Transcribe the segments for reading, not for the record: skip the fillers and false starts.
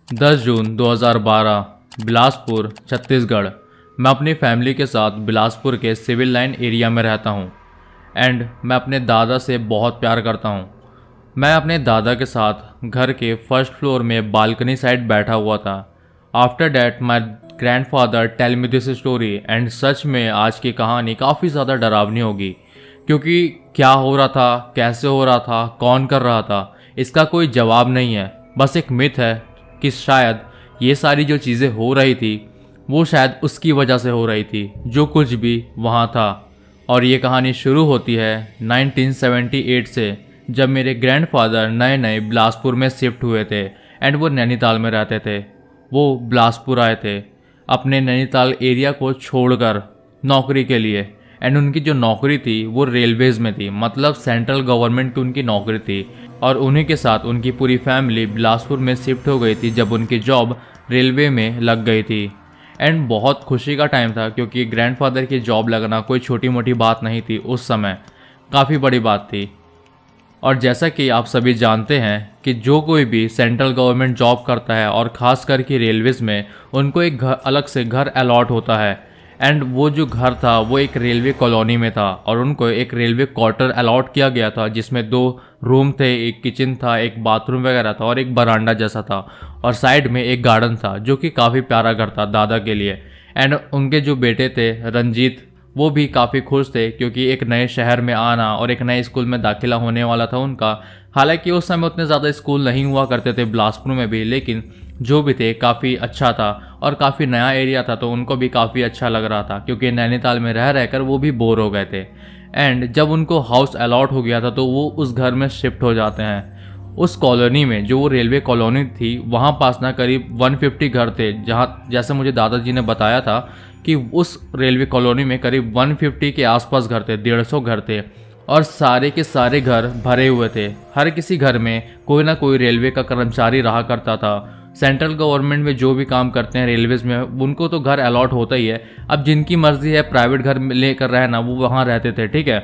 10 जून 2012 बिलासपुर छत्तीसगढ़। मैं अपनी फैमिली के साथ बिलासपुर के सिविल लाइन एरिया में रहता हूँ एंड मैं अपने दादा से बहुत प्यार करता हूँ। मैं अपने दादा के साथ घर के फर्स्ट फ्लोर में बालकनी साइड बैठा हुआ था। After that my grandfather tell me this story and सच में आज की कहानी काफ़ी ज़्यादा डरावनी होगी, क्योंकि क्या हो रहा था, कैसे हो रहा था, कौन कर रहा था, इसका कोई जवाब नहीं है। बस एक मिथ है कि शायद ये सारी जो चीज़ें हो रही थी वो शायद उसकी वजह से हो रही थी, जो कुछ भी वहाँ था। और ये कहानी शुरू होती है 1978 से, जब मेरे ग्रैंडफादर नए नए बिलासपुर में शिफ्ट हुए थे एंड वो नैनीताल में रहते थे। वो बिलासपुर आए थे अपने नैनीताल एरिया को छोड़कर नौकरी के लिए, एंड उनकी जो नौकरी थी वो रेलवेज़ में थी, मतलब सेंट्रल गवर्नमेंट की उनकी नौकरी थी। और उन्हीं के साथ उनकी पूरी फैमिली बिलासपुर में शिफ्ट हो गई थी जब उनकी जॉब रेलवे में लग गई थी। एंड बहुत खुशी का टाइम था, क्योंकि ग्रैंडफादर की जॉब लगना कोई छोटी मोटी बात नहीं थी, उस समय काफ़ी बड़ी बात थी। और जैसा कि आप सभी जानते हैं कि जो कोई भी सेंट्रल गवर्नमेंट जॉब करता है और ख़ास करके रेलवेज़ में, उनको एक घर अलग से घर अलॉट होता है। एंड वो जो घर था वो एक रेलवे कॉलोनी में था और उनको एक रेलवे क्वार्टर अलॉट किया गया था, जिसमें 2 रूम थे, एक किचन था, एक बाथरूम वगैरह था और एक बरांडा जैसा था, और साइड में एक गार्डन था, जो कि काफ़ी प्यारा घर था दादा के लिए। एंड उनके जो बेटे थे रंजीत, वो भी काफ़ी खुश थे, क्योंकि एक नए शहर में आना और एक नए स्कूल में दाखिला होने वाला था उनका। हालांकि उस समय उतने ज़्यादा स्कूल नहीं हुआ करते थे बिलासपुर में भी, लेकिन जो भी थे काफ़ी अच्छा था और काफ़ी नया एरिया था, तो उनको भी काफ़ी अच्छा लग रहा था, क्योंकि नैनीताल में रह रहकर वो भी बोर हो गए थे। एंड जब उनको हाउस अलॉट हो गया था तो वो उस घर में शिफ्ट हो जाते हैं। उस कॉलोनी में, जो वो रेलवे कॉलोनी थी, वहाँ पास ना करीब 150 घर थे, जहाँ जैसे मुझे दादाजी ने बताया था कि उस रेलवे कॉलोनी में करीब 150 के आसपास घर थे, 150 घर थे, और सारे के सारे घर भरे हुए थे। हर किसी घर में कोई ना कोई रेलवे का कर्मचारी रहा करता था। सेंट्रल गवर्नमेंट में जो भी काम करते हैं रेलवेज़ में, उनको तो घर अलॉट होता ही है। अब जिनकी मर्जी है प्राइवेट घर लेकर रहना, वो वहाँ रहते थे, ठीक है।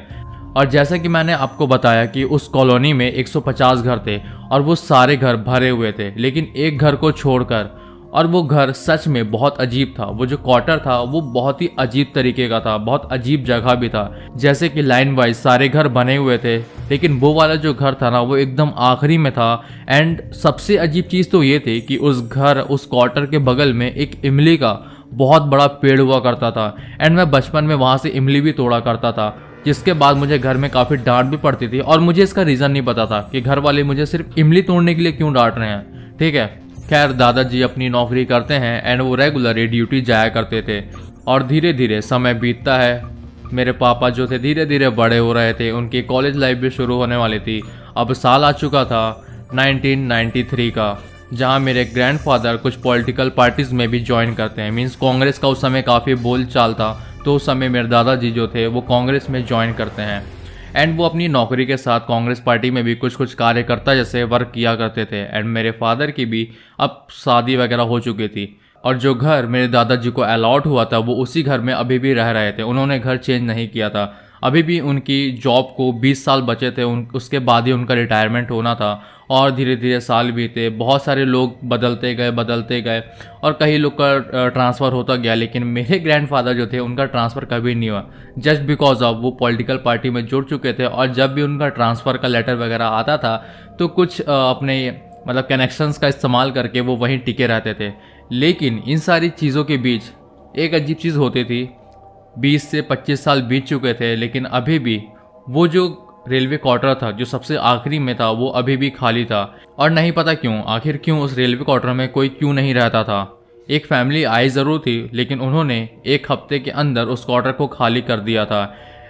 और जैसा कि मैंने आपको बताया कि उस कॉलोनी में 150 घर थे और वो सारे घर भरे हुए थे, लेकिन एक घर को छोड़कर, और वो घर सच में बहुत अजीब था। वो जो क्वार्टर था वो बहुत ही अजीब तरीके का था, बहुत अजीब जगह भी था। जैसे कि लाइन वाइज सारे घर बने हुए थे, लेकिन वो वाला जो घर था ना, वो एकदम आखिरी में था। एंड सबसे अजीब चीज़ तो ये थी कि उस क्वार्टर के बगल में एक इमली का बहुत बड़ा पेड़ हुआ करता था। एंड मैं बचपन में वहाँ से इमली भी तोड़ा करता था, जिसके बाद मुझे घर में काफ़ी डांट भी पड़ती थी, और मुझे इसका रीज़न नहीं पता था कि घर वाले मुझे सिर्फ इमली तोड़ने के लिए क्यों डांट रहे हैं, ठीक है। खैर, दादाजी अपनी नौकरी करते हैं एंड वो रेगुलर ड्यूटी जाया करते थे। और धीरे धीरे समय बीतता है। मेरे पापा जो थे धीरे धीरे बड़े हो रहे थे, उनकी कॉलेज लाइफ भी शुरू होने वाली थी। अब साल आ चुका था 1993 का, जहां मेरे ग्रैंडफादर कुछ पॉलिटिकल पार्टीज़ में भी ज्वाइन करते हैं। मीन्स कांग्रेस का उस समय काफ़ी बोल चाल था, तो उस समय मेरे दादाजी जो थे वो कांग्रेस में ज्वाइन करते हैं। एंड वो अपनी नौकरी के साथ कांग्रेस पार्टी में भी कुछ कार्यकर्ता जैसे वर्क किया करते थे। एंड मेरे फादर की भी अब शादी वगैरह हो चुकी थी, और जो घर मेरे दादाजी को अलॉट हुआ था वो उसी घर में अभी भी रह रहे थे। उन्होंने घर चेंज नहीं किया था। अभी भी उनकी जॉब को 20 साल बचे थे, उसके बाद ही उनका रिटायरमेंट होना था। और धीरे धीरे साल बीते, बहुत सारे लोग बदलते गए और कई लोग का ट्रांसफ़र होता गया, लेकिन मेरे ग्रैंडफादर जो थे उनका ट्रांसफ़र कभी नहीं हुआ, जस्ट बिकॉज ऑफ वो पॉलिटिकल पार्टी में जुड़ चुके थे। और जब भी उनका ट्रांसफ़र का लेटर वगैरह आता था तो कुछ अपने मतलब कनेक्शंस का इस्तेमाल करके वो वहीं टिके रहते थे। लेकिन इन सारी चीज़ों के बीच एक अजीब चीज़ होती थी। 20 से 25 साल बीत चुके थे, लेकिन अभी भी वो जो रेलवे क्वार्टर था जो सबसे आखिरी में था, वो अभी भी खाली था। और नहीं पता क्यों, आखिर क्यों उस रेलवे क्वार्टर में कोई क्यों नहीं रहता था। एक फैमिली आई ज़रूर थी, लेकिन उन्होंने 1 हफ्ते के अंदर उस क्वार्टर को खाली कर दिया था।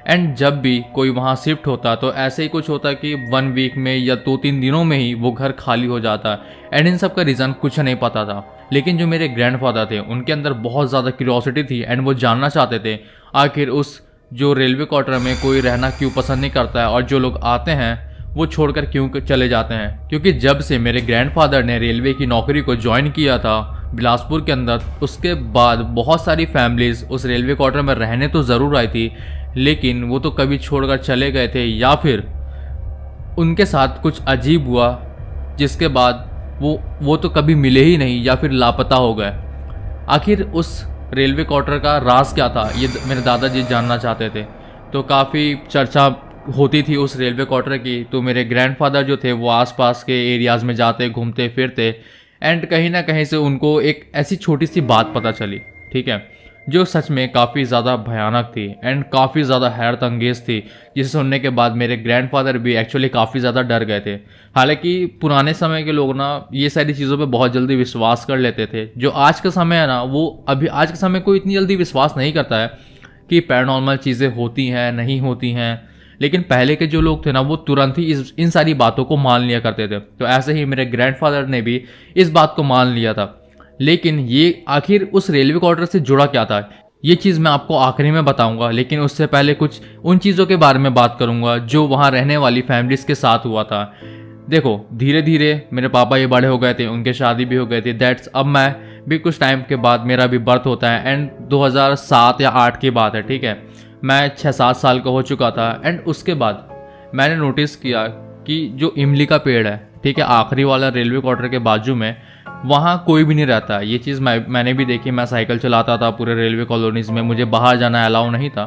एंड जब भी कोई वहाँ शिफ्ट होता तो ऐसे ही कुछ होता कि 1 वीक में या 2-3 दिनों में ही वो घर खाली हो जाता। एंड इन सब का रीज़न कुछ नहीं पता था। लेकिन जो मेरे ग्रैंडफादर थे, उनके अंदर बहुत ज़्यादा क्यूरियोसिटी थी एंड वो जानना चाहते थे आखिर उस जो रेलवे क्वार्टर में कोई रहना क्यों पसंद नहीं करता है, और जो लोग आते हैं वो छोड़कर क्यों चले जाते हैं। क्योंकि जब से मेरे ग्रैंडफादर ने रेलवे की नौकरी को ज्वाइन किया था बिलासपुर के अंदर, उसके बाद बहुत सारी फैमिलीज़ उस रेलवे क्वार्टर में रहने तो ज़रूर आई थी, लेकिन वो तो कभी छोड़कर चले गए थे, या फिर उनके साथ कुछ अजीब हुआ, जिसके बाद वो तो कभी मिले ही नहीं या फिर लापता हो गए। आखिर उस रेलवे क्वार्टर का राज क्या था, ये मेरे दादाजी जानना चाहते थे। तो काफ़ी चर्चा होती थी उस रेलवे क्वार्टर की। तो मेरे ग्रैंडफादर जो थे वो आसपास के एरियाज़ में जाते घूमते फिरते, एंड कहीं ना कहीं से उनको एक ऐसी छोटी सी बात पता चली, ठीक है, जो सच में काफ़ी ज़्यादा भयानक थी एंड काफ़ी ज़्यादा हैरत अंगेज थी, जिसे सुनने के बाद मेरे ग्रैंडफादर भी एक्चुअली काफ़ी ज़्यादा डर गए थे। हालांकि पुराने समय के लोग ना ये सारी चीज़ों पे बहुत जल्दी विश्वास कर लेते थे। जो आज का समय है ना, वो अभी आज के समय को इतनी जल्दी विश्वास नहीं करता है कि पैरानॉर्मल चीज़ें होती हैं नहीं होती हैं। लेकिन पहले के जो लोग थे ना, वो तुरंत ही इन सारी बातों को मान लिया करते थे। तो ऐसे ही मेरे ग्रैंडफादर ने भी इस बात को मान लिया था। लेकिन ये आखिर उस रेलवे क्वार्टर से जुड़ा क्या था, ये चीज़ मैं आपको आखिरी में बताऊंगा। लेकिन उससे पहले कुछ उन चीज़ों के बारे में बात करूंगा जो वहाँ रहने वाली फैमिलीज के साथ हुआ था। देखो, धीरे धीरे मेरे पापा ये बड़े हो गए थे, उनके शादी भी हो गई थी। दैट्स अब मैं भी कुछ टाइम के बाद मेरा भी बर्थ होता है, एंड 2007 या 8 की बात है, ठीक है। मैं 6-7 साल का हो चुका था। एंड उसके बाद मैंने नोटिस किया कि जो इमली का पेड़ है, ठीक है, आखिरी वाला रेलवे क्वार्टर के बाजू में, वहाँ कोई भी नहीं रहता। ये चीज़ मैंने भी देखी। मैं साइकिल चलाता था पूरे रेलवे कॉलोनीज़ में, मुझे बाहर जाना अलाउ नहीं था,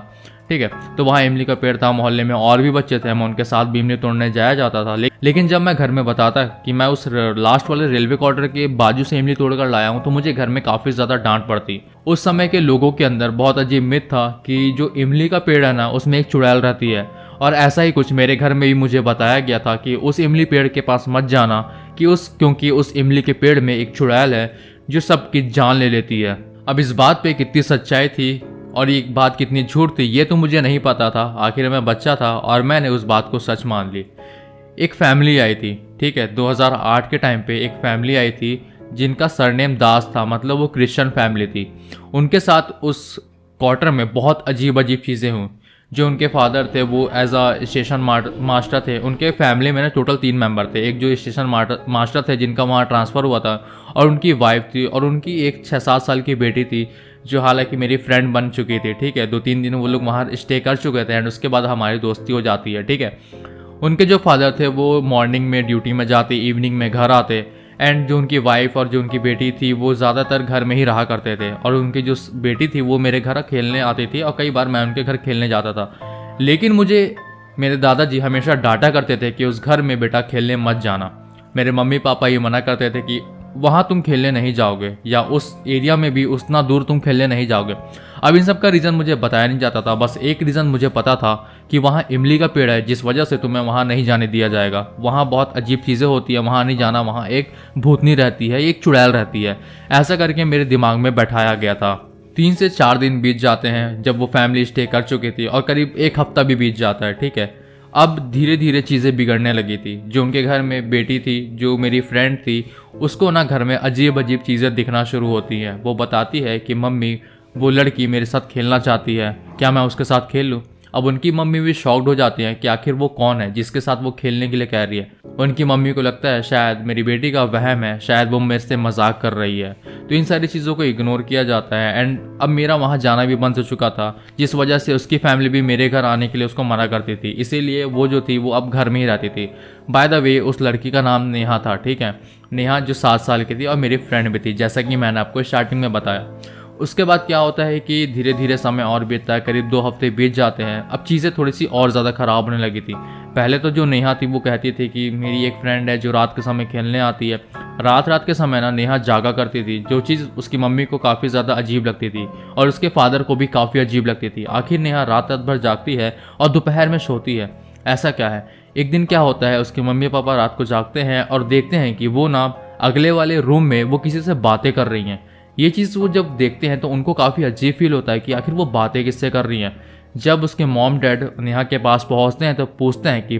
ठीक है। तो वहाँ इमली का पेड़ था, मोहल्ले में और भी बच्चे थे, मैं उनके साथ भी इमली तोड़ने जाया जाता था। लेकिन जब मैं घर में बताता कि मैं उस लास्ट वाले रेलवे क्वार्टर के बाजू से इमली तोड़ कर लाया हूँ, तो मुझे घर में काफ़ी ज़्यादा डांट पड़ती। उस समय के लोगों के अंदर बहुत अजीब मिथ था कि जो इमली का पेड़ है ना, उसमें एक चुड़ैल रहती है। और ऐसा ही कुछ मेरे घर में भी मुझे बताया गया था कि उस इमली पेड़ के पास मत जाना, क्योंकि उस इमली के पेड़ में एक चुड़ैल है जो सबकी जान ले लेती है। अब इस बात पे कितनी सच्चाई थी और ये बात कितनी झूठ थी, ये तो मुझे नहीं पता था। आखिर मैं बच्चा था और मैंने उस बात को सच मान ली। एक फैमिली आई थी, ठीक है, 2008 के टाइम पे एक फैमिली आई थी जिनका सरनेम दास था, मतलब वो क्रिश्चियन फैमिली थी। उनके साथ उस क्वार्टर में बहुत अजीब अजीब चीज़ें हुई। जो उनके फादर थे वो एज अ स्टेशन मास्टर थे। उनके फैमिली में ना टोटल 3 मेंबर थे। एक जो स्टेशन मास्टर थे जिनका वहाँ ट्रांसफ़र हुआ था, और उनकी वाइफ थी, और उनकी एक 6-7 साल की बेटी थी जो हालांकि मेरी फ्रेंड बन चुकी थी, ठीक है। 2-3 दिन वो लोग वहाँ स्टे कर चुके थे, एंड उसके बाद हमारी दोस्ती हो जाती है, ठीक है। उनके जो फादर थे वो मॉर्निंग में ड्यूटी में जाते, इवनिंग में घर आते, एंड जो उनकी वाइफ और जो उनकी बेटी थी वो ज़्यादातर घर में ही रहा करते थे। और उनकी जो बेटी थी वो मेरे घर खेलने आती थी, और कई बार मैं उनके घर खेलने जाता था। लेकिन मुझे मेरे दादाजी हमेशा डांटा करते थे कि उस घर में बेटा खेलने मत जाना। मेरे मम्मी पापा ये मना करते थे कि वहाँ तुम खेलने नहीं जाओगे, या उस एरिया में भी उतना दूर तुम खेलने नहीं जाओगे। अब इन सब का रीज़न मुझे बताया नहीं जाता था। बस एक रीज़न मुझे पता था कि वहाँ इमली का पेड़ है, जिस वजह से तुम्हें वहाँ नहीं जाने दिया जाएगा। वहाँ बहुत अजीब चीज़ें होती है, वहाँ नहीं जाना, वहाँ एक भूतनी रहती है, एक चुड़ैल रहती है। ऐसा करके मेरे दिमाग में बैठाया गया था। 3 से 4 दिन बीत जाते हैं जब वो फैमिली स्टे कर चुकी थी, और करीब 1 हफ्ता भी बीत जाता है, ठीक है। अब धीरे धीरे चीज़ें बिगड़ने लगी थी। जो उनके घर में बेटी थी, जो मेरी फ्रेंड थी, उसको ना घर में अजीब अजीब चीज़ें दिखना शुरू होती हैं। वो बताती है कि मम्मी, वो लड़की मेरे साथ खेलना चाहती है, क्या मैं उसके साथ खेल लूँ? अब उनकी मम्मी भी शॉक्ड हो जाती हैं कि आखिर वो कौन है जिसके साथ वो खेलने के लिए कह रही है। उनकी मम्मी को लगता है शायद मेरी बेटी का वहम है, शायद वो मेरे से मजाक कर रही है। तो इन सारी चीज़ों को इग्नोर किया जाता है। एंड अब मेरा वहाँ जाना भी बंद हो चुका था, जिस वजह से उसकी फैमिली भी मेरे घर आने के लिए उसको मना करती थी। इसीलिए वो जो थी वो अब घर में ही रहती थी। बाय द वे, उस लड़की का नाम नेहा था, ठीक है। नेहा जो 7 साल की थी और मेरी फ्रेंड भी थी, जैसा कि मैंने आपको स्टार्टिंग में बताया। उसके बाद क्या होता है कि धीरे धीरे समय और बीतता है, करीब 2 हफ्ते बीत जाते हैं। अब चीज़ें थोड़ी सी और ज़्यादा ख़राब होने लगी थी। पहले तो जो नेहा थी वो कहती थी कि मेरी एक फ्रेंड है जो रात के समय खेलने आती है। रात के समय ना नेहा जागा करती थी, जो चीज़ उसकी मम्मी को काफ़ी ज़्यादा अजीब लगती थी और उसके फादर को भी काफ़ी अजीब लगती थी। आखिर नेहा रात भर जागती है और दोपहर में सोती है, ऐसा क्या है? एक दिन क्या होता है, उसके मम्मी पापा रात को जागते हैं और देखते हैं कि वो ना अगले वाले रूम में वो किसी से बातें कर रही हैं। ये चीज़ वो जब देखते हैं तो उनको काफ़ी अजीब फील होता है कि आखिर वो बातें किससे कर रही हैं। जब उसके मॉम डैड नेहा के पास पहुंचते हैं तो पूछते हैं कि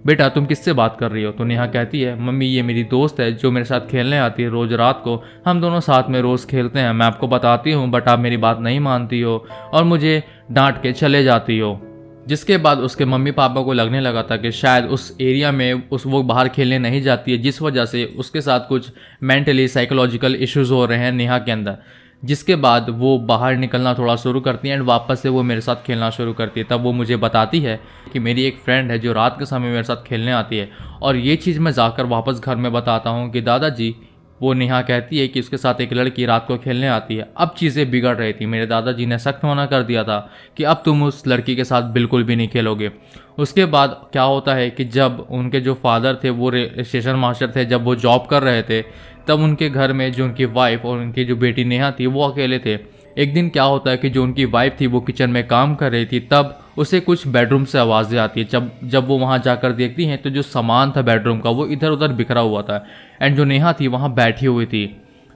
बेटा तुम किससे बात कर रही हो? तो नेहा कहती है मम्मी ये मेरी दोस्त है जो मेरे साथ खेलने आती है रोज़ रात को, हम दोनों साथ में रोज़ खेलते हैं। मैं आपको बताती हूँ बट आप मेरी बात नहीं मानती हो और मुझे डांट के चले जाती हो। जिसके बाद उसके मम्मी पापा को लगने लगा था कि शायद उस एरिया में वो बाहर खेलने नहीं जाती है, जिस वजह से उसके साथ कुछ मेंटली साइकोलॉजिकल इश्यूज़ हो रहे हैं नेहा के अंदर। जिसके बाद वो बाहर निकलना थोड़ा शुरू करती है एंड वापस से वो मेरे साथ खेलना शुरू करती है। तब वो मुझे बताती है कि मेरी एक फ्रेंड है जो रात के समय मेरे साथ खेलने आती है, और ये चीज़ मैं जाकर वापस घर में बताता हूँ कि दादाजी, वो नेहा कहती है कि उसके साथ एक लड़की रात को खेलने आती है। अब चीज़ें बिगड़ रही थी। मेरे दादाजी ने सख्त मना कर दिया था कि अब तुम उस लड़की के साथ बिल्कुल भी नहीं खेलोगे। उसके बाद क्या होता है कि जब उनके जो फादर थे वो स्टेशन मास्टर थे, जब वो जॉब कर रहे थे, तब उनके घर में जो उनकी वाइफ और उनकी जो बेटी नेहा थी वो अकेले थे। एक दिन क्या होता है कि जो उनकी वाइफ थी वो किचन में काम कर रही थी, तब उसे कुछ बेडरूम से आवाज़ें आती है। जब वो वहाँ जाकर देखती हैं तो जो सामान था बेडरूम का वो इधर उधर बिखरा हुआ था एंड जो नेहा थी वहाँ बैठी हुई थी।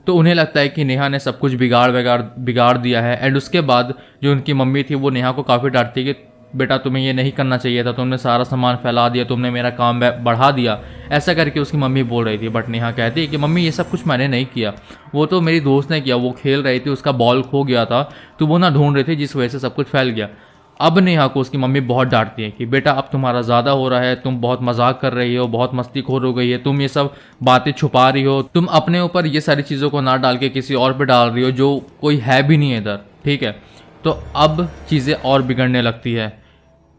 तो उन्हें लगता है कि नेहा ने सब कुछ बिगाड़ दिया है। एंड उसके बाद जो उनकी मम्मी थी वो नेहा को काफ़ी डांटती है कि बेटा तुम्हें ये नहीं करना चाहिए था, तुमने सारा सामान फैला दिया, तुमने मेरा काम बढ़ा दिया, ऐसा करके उसकी मम्मी बोल रही थी। बट नेहा कहती है कि मम्मी ये सब कुछ मैंने नहीं किया, वो तो मेरी दोस्त ने किया, वो खेल रही थी, उसका बॉल खो गया था तो वो ना ढूंढ रही थी, जिस वजह से सब कुछ फैल गया। अब नेहा को उसकी मम्मी बहुत डांटती है कि बेटा अब तुम्हारा ज़्यादा हो रहा है, तुम बहुत मजाक कर रही हो, बहुत मस्तीखोर हो गई है, तुम ये सब बातें छुपा रही हो, तुम अपने ऊपर ये सारी चीज़ों को ना डाल के किसी और पे डाल रही हो जो कोई है भी नहीं है इधर, ठीक है। तो अब चीज़ें और बिगड़ने लगती है।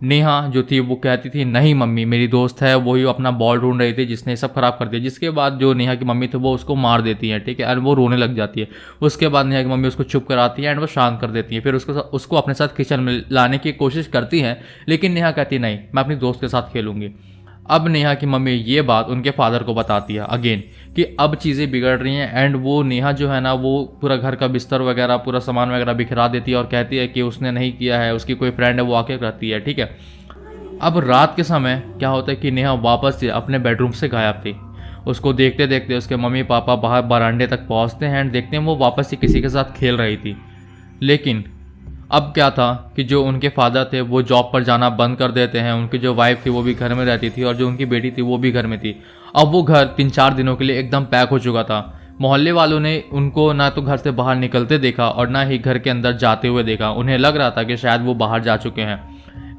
नेहा जो थी वो कहती थी नहीं मम्मी, मेरी दोस्त है, वही अपना बॉल ढूंढ रही थी जिसने सब खराब कर दिया। जिसके बाद जो नेहा की मम्मी थी वो उसको मार देती है, ठीक है, और वो रोने लग जाती है। उसके बाद नेहा की मम्मी उसको चुप कराती है एंड वो शांत कर देती है। फिर उसको अपने साथ किचन में लाने की कोशिश करती है, लेकिन नेहा कहती नहीं, मैं अपनी दोस्त के साथ खेलूंगी। अब नेहा की मम्मी ये बात उनके फादर को बताती है अगेन कि अब चीज़ें बिगड़ रही हैं एंड वो नेहा जो है ना वो पूरा घर का बिस्तर वगैरह पूरा सामान वगैरह बिखरा देती है और कहती है कि उसने नहीं किया है, उसकी कोई फ्रेंड है वो आके करती है, ठीक है। अब रात के समय क्या होता है कि नेहा वापस से अपने बेडरूम से गायब थी। उसको देखते देखते उसके मम्मी पापा बाहर बरामदे तक पहुंचते हैं एंड देखते हैं वो वापस से किसी के साथ खेल रही थी। लेकिन अब क्या था कि जो उनके फादर थे वो जॉब पर जाना बंद कर देते हैं, उनकी जो वाइफ थी वो भी घर में रहती थी और जो उनकी बेटी थी वो भी घर में थी। अब वो घर 3-4 दिनों के लिए एकदम पैक हो चुका था। मोहल्ले वालों ने उनको ना तो घर से बाहर निकलते देखा और ना ही घर के अंदर जाते हुए देखा। उन्हें लग रहा था कि शायद वो बाहर जा चुके हैं,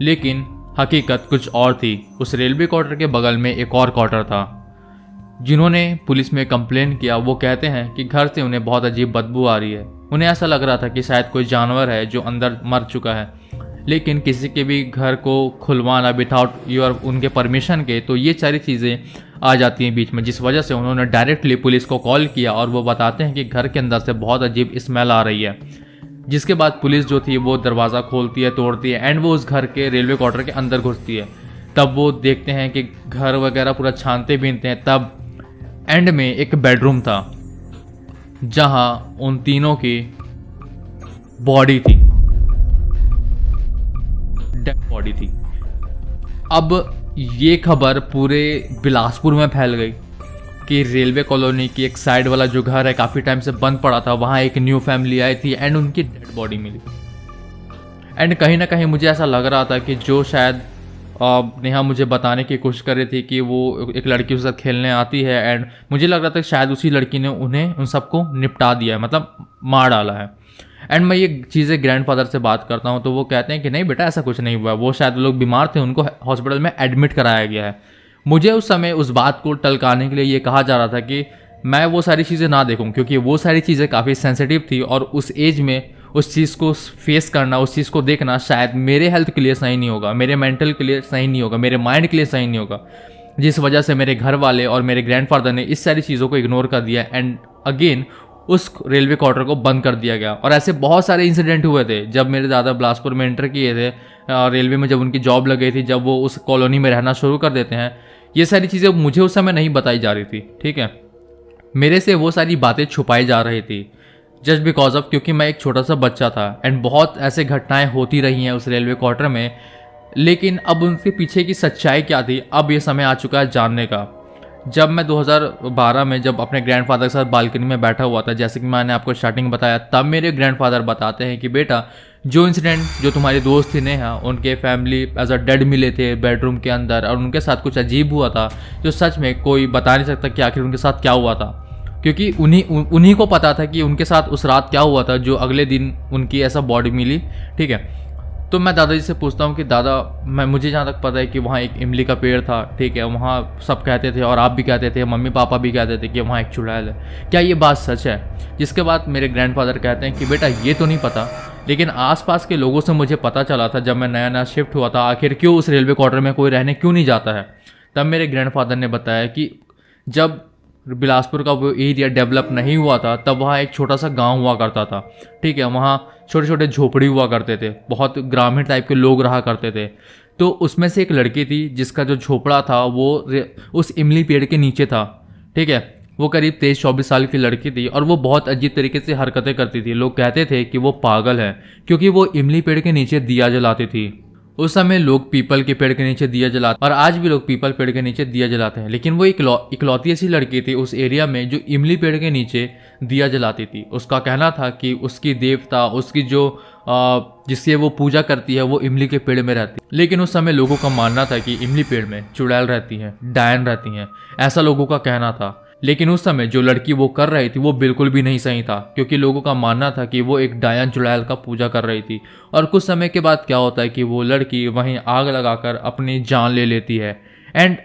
लेकिन हकीकत कुछ और थी। उस रेलवे क्वार्टर के बगल में एक और क्वार्टर था। जिन्होंने पुलिस में कंप्लेन किया वो कहते हैं कि घर से उन्हें बहुत अजीब बदबू आ रही है। उन्हें ऐसा लग रहा था कि शायद कोई जानवर है जो अंदर मर चुका है, लेकिन किसी के भी घर को खुलवाना विदाउट उनके परमिशन के, तो ये सारी चीज़ें आ जाती हैं बीच में, जिस वजह से उन्होंने डायरेक्टली पुलिस को कॉल किया और वो बताते हैं कि घर के अंदर से बहुत अजीब स्मेल आ रही है। जिसके बाद पुलिस जो थी वो दरवाज़ा खोलती है, तोड़ती है एंड वो उस घर के रेलवे क्वार्टर के अंदर घुसती है। तब वो देखते हैं कि घर वगैरह पूरा छानते बीनते हैं। तब एंड में एक बेडरूम था जहां उन तीनों की बॉडी थी, डेड बॉडी थी। अब ये खबर पूरे बिलासपुर में फैल गई कि रेलवे कॉलोनी की एक साइड वाला जो घर है काफ़ी टाइम से बंद पड़ा था, वहाँ एक न्यू फैमिली आई थी एंड उनकी डेड बॉडी मिली। एंड कहीं ना कहीं मुझे ऐसा लग रहा था कि जो शायद नेहा मुझे बताने की कोशिश कर रही थी कि वो एक लड़की उसके साथ खेलने आती है एंड मुझे लग रहा था कि शायद उसी लड़की ने उन्हें उन सबको निपटा दिया है, मतलब मार डाला है। एंड मैं ये चीज़ें ग्रैंडफादर से बात करता हूँ तो वो कहते हैं कि नहीं बेटा ऐसा कुछ नहीं हुआ, वो शायद लोग बीमार थे, उनको हॉस्पिटल में एडमिट कराया गया है। मुझे उस समय उस बात को टलकाने के लिए ये कहा जा रहा था कि मैं वो सारी चीज़ें ना देखूं, क्योंकि वो सारी चीज़ें काफ़ी सेंसिटिव थी और उस एज में उस चीज़ को फेस करना, उस चीज़ को देखना शायद मेरे हेल्थ के लिए सही नहीं होगा, मेरे मेंटल के लिए सही नहीं होगा, मेरे माइंड के लिए सही नहीं होगा। जिस वजह से मेरे घर वाले और मेरे ग्रैंडफादर ने इस सारी चीज़ों को इग्नोर कर दिया एंड अगेन उस रेलवे क्वार्टर को बंद कर दिया गया। और ऐसे बहुत सारे इंसिडेंट हुए थे जब मेरे दादा बिलासपुर में एंटर किए थे, रेलवे में जब उनकी जॉब लग गई थी, जब वो उस कॉलोनी में रहना शुरू कर देते हैं। ये सारी चीज़ें मुझे उस समय नहीं बताई जा रही थी, ठीक है, मेरे से वो सारी बातें छुपाई जा रही थी जस्ट बिकॉज ऑफ क्योंकि मैं एक छोटा सा बच्चा था एंड बहुत ऐसे घटनाएं होती रही हैं उस रेलवे क्वार्टर में। लेकिन अब उनके पीछे की सच्चाई क्या थी, अब ये समय आ चुका है जानने का। जब मैं 2012 में जब अपने ग्रैंडफादर के साथ बालकनी में बैठा हुआ था, जैसे कि मैंने आपको स्टार्टिंग बताया, तब मेरे ग्रैंडफादर बताते हैं कि बेटा जो इंसिडेंट जो तुम्हारी दोस्त थी नेहा, उनके फैमिली एज अ डेड मिले थे बेडरूम के अंदर और उनके साथ कुछ अजीब हुआ था जो सच में कोई बता नहीं सकता कि आखिर उनके साथ क्या हुआ था, क्योंकि उन्हीं को पता था कि उनके साथ उस रात क्या हुआ था जो अगले दिन उनकी ऐसा बॉडी मिली, ठीक है। तो मैं दादाजी से पूछता हूँ कि दादा, मुझे जहाँ तक पता है कि वहाँ एक इमली का पेड़ था, ठीक है, वहाँ सब कहते थे और आप भी कहते थे, मम्मी पापा भी कहते थे कि वहाँ एक चुड़ैल है, क्या ये बात सच है? जिसके बाद मेरे ग्रैंडफादर कहते हैं कि बेटा ये तो नहीं पता, लेकिन आसपास के लोगों से मुझे पता चला था जब मैं नया नया शिफ्ट हुआ था, आखिर क्यों उस रेलवे क्वार्टर में कोई रहने क्यों नहीं जाता है। तब मेरे ग्रैंडफादर ने बताया कि जब बिलासपुर का वो एरिया डेवलप नहीं हुआ था तब वहाँ एक छोटा सा गांव हुआ करता था, ठीक है, वहाँ छोटे छोटे झोपड़ी हुआ करते थे, बहुत ग्रामीण टाइप के लोग रहा करते थे। तो उसमें से एक लड़की थी जिसका जो झोपड़ा था वो उस इमली पेड़ के नीचे था, ठीक है। वो करीब 23-24 साल की लड़की थी और वो बहुत अजीब तरीके से हरकतें करती थी। लोग कहते थे कि वो पागल है क्योंकि वो इमली पेड़ के नीचे दिया जलाती थी। उस समय लोग पीपल के पेड़ के नीचे दिया जलाते और आज भी लोग पीपल पेड़ के नीचे दिया जलाते हैं, लेकिन वो इकलौती ऐसी लड़की थी उस एरिया में जो इमली पेड़ के नीचे दिया जलाती थी। उसका कहना था कि उसकी देवता, उसकी जो जिससे वो पूजा करती है वो इमली के पेड़ में रहती है। लेकिन उस समय लोगों का मानना था कि इमली पेड़ में चुड़ैल रहती हैं, डायन रहती हैं, ऐसा लोगों का कहना था। लेकिन उस समय जो लड़की वो कर रही थी वो बिल्कुल भी नहीं सही था, क्योंकि लोगों का मानना था कि वो एक डायन चुड़ैल का पूजा कर रही थी। और कुछ समय के बाद क्या होता है कि वो लड़की वहीं आग लगाकर अपनी जान ले लेती है एंड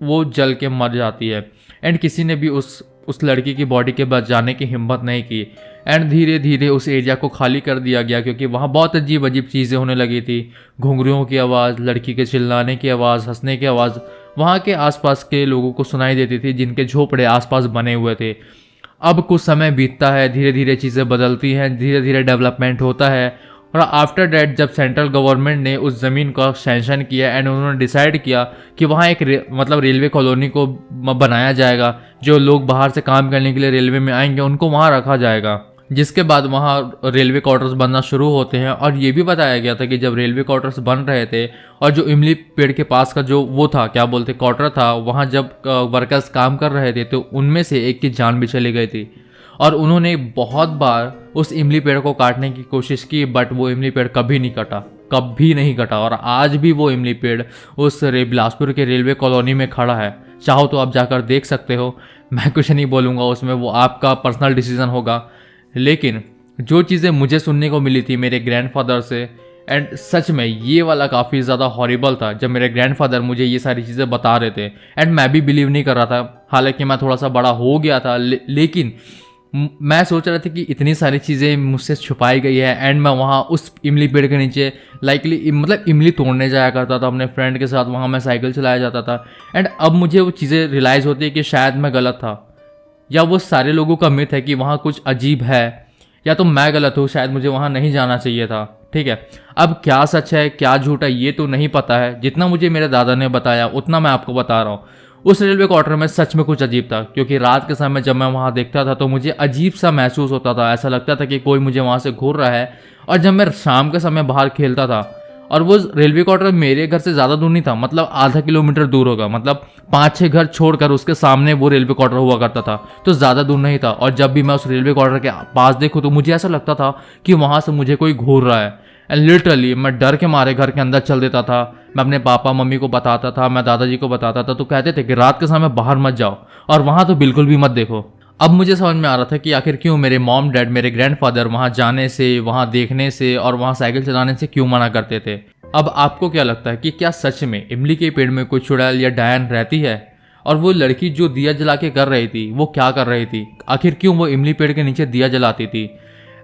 वो जल के मर जाती है। एंड किसी ने भी उस लड़की की बॉडी के बचाने की हिम्मत नहीं की। एंड धीरे धीरे उस एरिया को खाली कर दिया गया क्योंकि वहाँ बहुत अजीब अजीब चीज़ें होने लगी थी। घुंघरुओं की आवाज़, लड़की के चिल्लाने की आवाज़, हंसने की आवाज़ वहाँ के आसपास के लोगों को सुनाई देती थी जिनके झोपड़े आसपास बने हुए थे। अब कुछ समय बीतता है, धीरे धीरे चीज़ें बदलती हैं, धीरे धीरे डेवलपमेंट होता है। और आफ्टर डैट जब सेंट्रल गवर्नमेंट ने उस ज़मीन का सैंक्शन किया एंड उन्होंने डिसाइड किया कि वहाँ एक रेलवे कॉलोनी को बनाया जाएगा, जो लोग बाहर से काम करने के लिए रेलवे में आएंगे उनको वहाँ रखा जाएगा। जिसके बाद वहाँ रेलवे क्वार्टर्स बनना शुरू होते हैं। और ये भी बताया गया था कि जब रेलवे क्वार्टर्स बन रहे थे और जो इमली पेड़ के पास का जो वो था, क्या बोलते, क्वार्टर था, वहाँ जब वर्कर्स काम कर रहे थे तो उनमें से एक की जान भी चली गई थी। और उन्होंने बहुत बार उस इमली पेड़ को काटने की कोशिश की, बट वो इमली पेड़ कभी नहीं कटा, कभी नहीं कटा। और आज भी वो इमली पेड़ उस बिलासपुर के रेलवे कॉलोनी में खड़ा है। चाहो तो आप जाकर देख सकते हो, मैं कुछ नहीं बोलूँगा उसमें, वो आपका पर्सनल डिसीजन होगा। लेकिन जो चीज़ें मुझे सुनने को मिली थी मेरे ग्रैंडफादर से, एंड सच में ये वाला काफ़ी ज़्यादा हॉरिबल था जब मेरे ग्रैंडफादर मुझे ये सारी चीज़ें बता रहे थे। एंड मैं भी बिलीव नहीं कर रहा था, हालांकि मैं थोड़ा सा बड़ा हो गया था, लेकिन मैं सोच रहा था कि इतनी सारी चीज़ें मुझसे छुपाई गई है। एंड मैं वहाँ उस इमली पेड़ के नीचे लाइकली मतलब इमली तोड़ने जाया करता था अपने फ्रेंड के साथ, वहाँ मैं साइकिल चलाया जाता था। एंड अब मुझे वो चीज़ें रियलाइज़ होती है कि शायद मैं गलत था, या वो सारे लोगों का मिथ है कि वहाँ कुछ अजीब है, या तो मैं गलत हूँ, शायद मुझे वहाँ नहीं जाना चाहिए था। ठीक है, अब क्या सच है क्या झूठ है ये तो नहीं पता है, जितना मुझे मेरे दादा ने बताया उतना मैं आपको बता रहा हूँ। उस रेलवे क्वार्टर में सच में कुछ अजीब था, क्योंकि रात के समय जब मैं वहाँ देखता था तो मुझे अजीब सा महसूस होता था, ऐसा लगता था कि कोई मुझे वहाँ से घूर रहा है। और जब मैं शाम के समय बाहर खेलता था, और वो रेलवे क्वार्टर मेरे घर से ज़्यादा दूर नहीं था, मतलब आधा किलोमीटर दूर होगा, मतलब 5-6 घर छोड़कर उसके सामने वो रेलवे क्वार्टर हुआ करता था, तो ज़्यादा दूर नहीं था। और जब भी मैं उस रेलवे क्वार्टर के पास देखूँ तो मुझे ऐसा लगता था कि वहाँ से मुझे कोई घूर रहा है। एंड लिटरली मैं डर के मारे घर के अंदर चल देता था। मैं अपने पापा मम्मी को बताता था, मैं दादाजी को बताता था, तो कहते थे कि रात के समय बाहर मत जाओ और वहाँ तो बिल्कुल भी मत देखो। अब मुझे समझ में आ रहा था कि आखिर क्यों मेरे मॉम डैड, मेरे ग्रैंडफादर वहाँ जाने से, वहाँ देखने से और वहाँ साइकिल चलाने से क्यों मना करते थे। अब आपको क्या लगता है कि क्या सच में इमली के पेड़ में कोई चुड़ैल या डायन रहती है? और वो लड़की जो दिया जला के कर रही थी वो क्या कर रही थी? आखिर क्यों वो इमली पेड़ के नीचे दिया जलाती थी?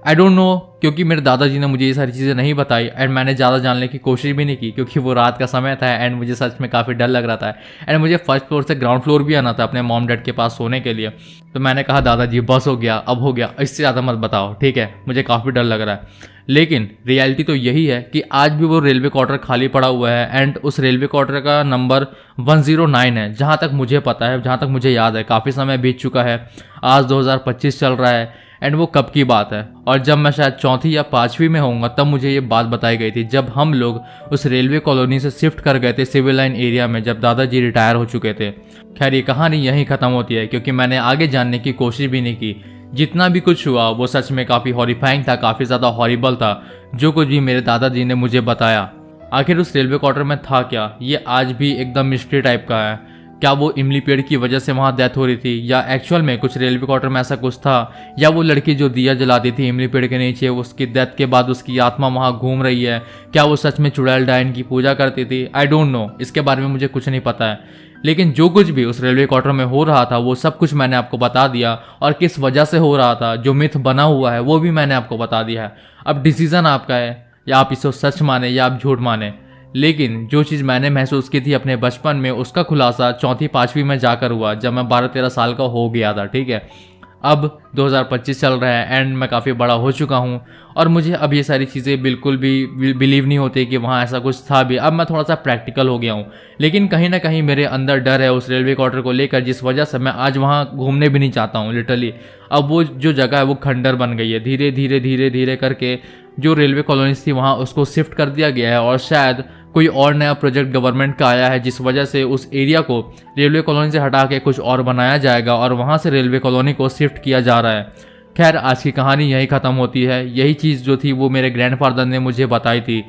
आई डोंट नो, क्योंकि मेरे दादाजी ने मुझे ये सारी चीज़ें नहीं बताई एंड मैंने ज़्यादा जानने की कोशिश भी नहीं की, क्योंकि वो रात का समय था एंड मुझे सच में काफ़ी डर लग रहा था। एंड मुझे फर्स्ट फ्लोर से ग्राउंड फ्लोर भी आना था अपने मॉम डैड के पास सोने के लिए। तो मैंने कहा दादाजी बस हो गया, अब हो गया, इससे ज़्यादा मत बताओ, ठीक है, मुझे काफ़ी डर लग रहा है। लेकिन रियलिटी तो यही है कि आज भी वो रेलवे क्वार्टर खाली पड़ा हुआ है एंड उस रेलवे क्वार्टर का नंबर 109 है, जहाँ तक मुझे पता है, जहाँ तक मुझे याद है। काफ़ी समय बीत चुका है, आज 2025 चल रहा है एंड वो कब की बात है। और जब मैं शायद 4वीं या 5वीं में होऊंगा तब मुझे ये बात बताई गई थी, जब हम लोग उस रेलवे कॉलोनी से शिफ्ट कर गए थे सिविल लाइन एरिया में, जब दादाजी रिटायर हो चुके थे। खैर ये कहानी यहीं ख़त्म होती है, क्योंकि मैंने आगे जानने की कोशिश भी नहीं की। जितना भी कुछ हुआ वो सच में काफ़ी हॉरिफाइंग था, काफ़ी ज़्यादा हॉरिबल था, जो कुछ भी मेरे दादाजी ने मुझे बताया। आखिर उस रेलवे क्वार्टर में था क्या, ये आज भी एकदम मिस्ट्री टाइप का है। क्या वो इमली पेड़ की वजह से वहाँ डेथ हो रही थी, या एक्चुअल में कुछ रेलवे क्वार्टर में ऐसा कुछ था, या वो लड़की जो दिया जलाती थी इमली पेड़ के नीचे उसकी डेथ के बाद उसकी आत्मा वहाँ घूम रही है, क्या वो सच में चुड़ैल डायन की पूजा करती थी। आई डोंट नो, इसके बारे में मुझे कुछ नहीं पता है। लेकिन जो कुछ भी उस रेलवे क्वार्टर में हो रहा था वो सब कुछ मैंने आपको बता दिया, और किस वजह से हो रहा था, जो मिथ बना हुआ है वो भी मैंने आपको बता दिया है। अब डिसीजन आपका है, या आप इसे सच माने या आप झूठ माने। लेकिन जो चीज़ मैंने महसूस की थी अपने बचपन में उसका खुलासा चौथी पाँचवीं में जाकर हुआ, जब मैं 12-13 साल का हो गया था, ठीक है। अब 2025 चल रहा है एंड मैं काफ़ी बड़ा हो चुका हूँ, और मुझे अब ये सारी चीज़ें बिल्कुल भी बिलीव नहीं होती कि वहाँ ऐसा कुछ था भी। अब मैं थोड़ा सा प्रैक्टिकल हो गया हूँ, लेकिन कहीं ना कहीं मेरे अंदर डर है उस रेलवे क्वार्टर को लेकर, जिस वजह से मैं आज वहाँ घूमने भी नहीं चाहता हूँ लिटरली। अब वो जो जगह है वो खंडर बन गई है, धीरे धीरे धीरे धीरे करके जो रेलवे कॉलोनीज थी वहाँ उसको शिफ्ट कर दिया गया है, और शायद कोई और नया प्रोजेक्ट गवर्नमेंट का आया है जिस वजह से उस एरिया को रेलवे कॉलोनी से हटा के कुछ और बनाया जाएगा, और वहाँ से रेलवे कॉलोनी को शिफ्ट किया जा रहा है। खैर, आज की कहानी यही ख़त्म होती है। यही चीज़ जो थी वो मेरे ग्रैंडफादर ने मुझे बताई थी।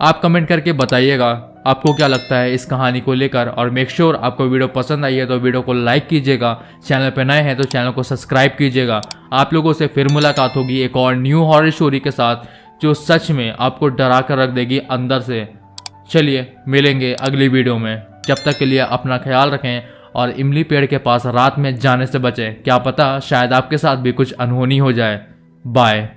आप कमेंट करके बताइएगा आपको क्या लगता है इस कहानी को लेकर, और मेक श्योर आपको वीडियो पसंद आई है तो वीडियो को लाइक कीजिएगा, चैनल पर नए हैं तो चैनल को सब्सक्राइब कीजिएगा। आप लोगों से फिर मुलाकात होगी एक और न्यू हॉरर स्टोरी के साथ, जो सच में आपको डरा कर रख देगी अंदर से। चलिए मिलेंगे अगली वीडियो में, जब तक के लिए अपना ख्याल रखें और इमली पेड़ के पास रात में जाने से बचें। क्या पता शायद आपके साथ भी कुछ अनहोनी हो जाए। बाय।